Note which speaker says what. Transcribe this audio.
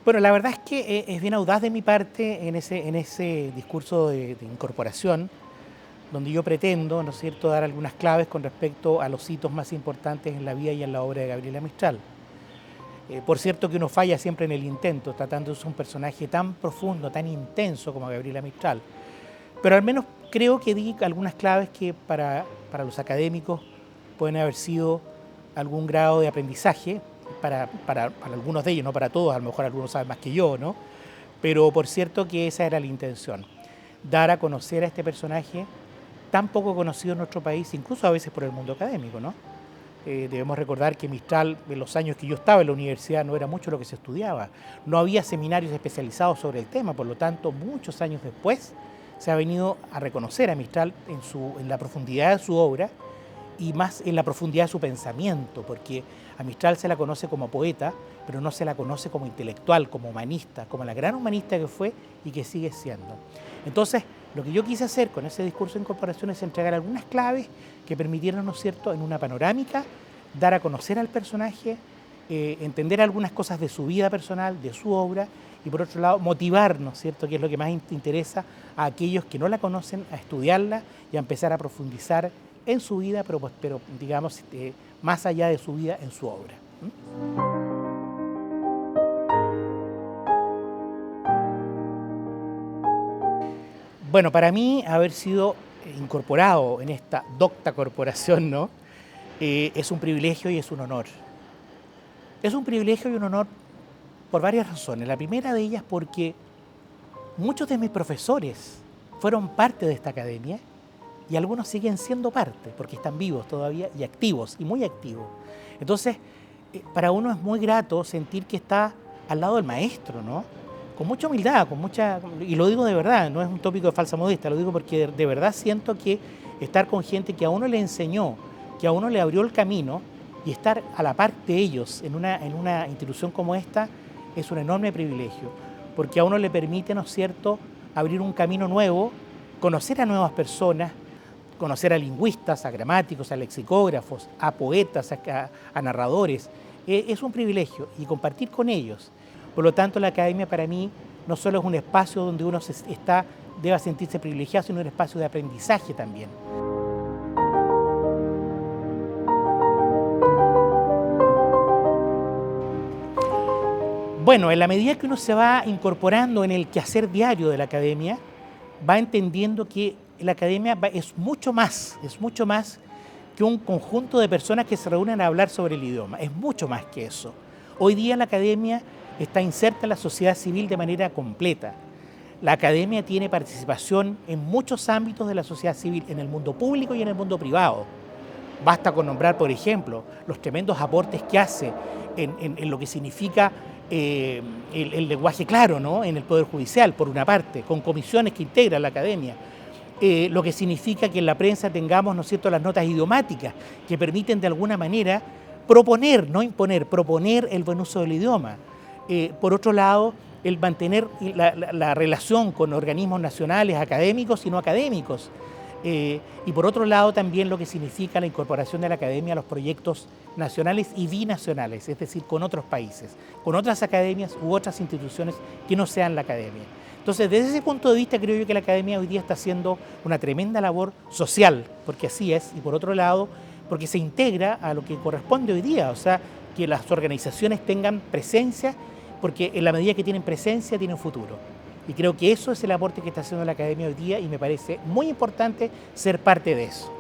Speaker 1: Bueno, la verdad es que es bien audaz de mi parte en ese discurso de incorporación, donde yo pretendo, ¿no es cierto?, dar algunas claves con respecto a los hitos más importantes en la vida y en la obra de Gabriela Mistral. Por cierto que uno falla siempre en el intento, tratándose de un personaje tan profundo, tan intenso como Gabriela Mistral. Pero al menos creo que di algunas claves que para los académicos pueden haber sido algún grado de aprendizaje, para algunos de ellos, no para todos, a lo mejor algunos saben más que yo, ¿no? Pero por cierto que esa era la intención, dar a conocer a este personaje tan poco conocido en nuestro país, incluso a veces por el mundo académico, ¿no? Debemos recordar que Mistral, en los años que yo estaba en la universidad, no era mucho lo que se estudiaba. No había seminarios especializados sobre el tema, por lo tanto, muchos años después se ha venido a reconocer a Mistral en la profundidad de su obra y más en la profundidad de su pensamiento, porque a Mistral se la conoce como poeta, pero no se la conoce como intelectual, como humanista, como la gran humanista que fue y que sigue siendo. Entonces, lo que yo quise hacer con ese discurso de incorporación es entregar algunas claves que permitieran, ¿no es cierto?, en una panorámica, dar a conocer al personaje, entender algunas cosas de su vida personal, de su obra, y por otro lado, motivar, ¿no es cierto?, que es lo que más interesa a aquellos que no la conocen, a estudiarla y a empezar a profundizar en su vida, pero digamos, más allá de su vida, en su obra. Bueno, para mí haber sido incorporado en esta docta corporación, ¿no? Es un privilegio y es un honor. Es un privilegio y un honor por varias razones. La primera de ellas porque muchos de mis profesores fueron parte de esta academia y algunos siguen siendo parte, porque están vivos todavía y activos, y muy activos. Entonces, para uno es muy grato sentir que está al lado del maestro, ¿no? Con mucha humildad, y lo digo de verdad, no es un tópico de falsa modestia, lo digo porque de verdad siento que estar con gente que a uno le enseñó, que a uno le abrió el camino, y estar a la par de ellos en una institución como esta, es un enorme privilegio, porque a uno le permite, ¿no es cierto?, abrir un camino nuevo, conocer a nuevas personas, conocer a lingüistas, a gramáticos, a lexicógrafos, a poetas, a narradores. Es un privilegio y compartir con ellos. Por lo tanto, la academia para mí no solo es un espacio donde uno deba sentirse privilegiado, sino un espacio de aprendizaje también. Bueno, en la medida que uno se va incorporando en el quehacer diario de la academia, va entendiendo que la academia es mucho más que un conjunto de personas que se reúnen a hablar sobre el idioma, es mucho más que eso. Hoy día la academia está inserta en la sociedad civil de manera completa. La academia tiene participación en muchos ámbitos de la sociedad civil, en el mundo público y en el mundo privado. Basta con nombrar, por ejemplo, los tremendos aportes que hace en lo que significa el lenguaje claro, ¿no?, en el Poder Judicial, por una parte, con comisiones que integra la academia. Lo que significa que en la prensa tengamos, ¿no es cierto?, las notas idiomáticas que permiten de alguna manera proponer, no imponer, proponer el buen uso del idioma. Por otro lado, el mantener la relación con organismos nacionales, académicos y no académicos. Y por otro lado también lo que significa la incorporación de la academia a los proyectos nacionales y binacionales, es decir, con otros países, con otras academias u otras instituciones que no sean la academia. Entonces, desde ese punto de vista, creo yo que la academia hoy día está haciendo una tremenda labor social, porque así es, y por otro lado, porque se integra a lo que corresponde hoy día, o sea, que las organizaciones tengan presencia, porque en la medida que tienen presencia, tienen futuro. Y creo que eso es el aporte que está haciendo la academia hoy día y me parece muy importante ser parte de eso.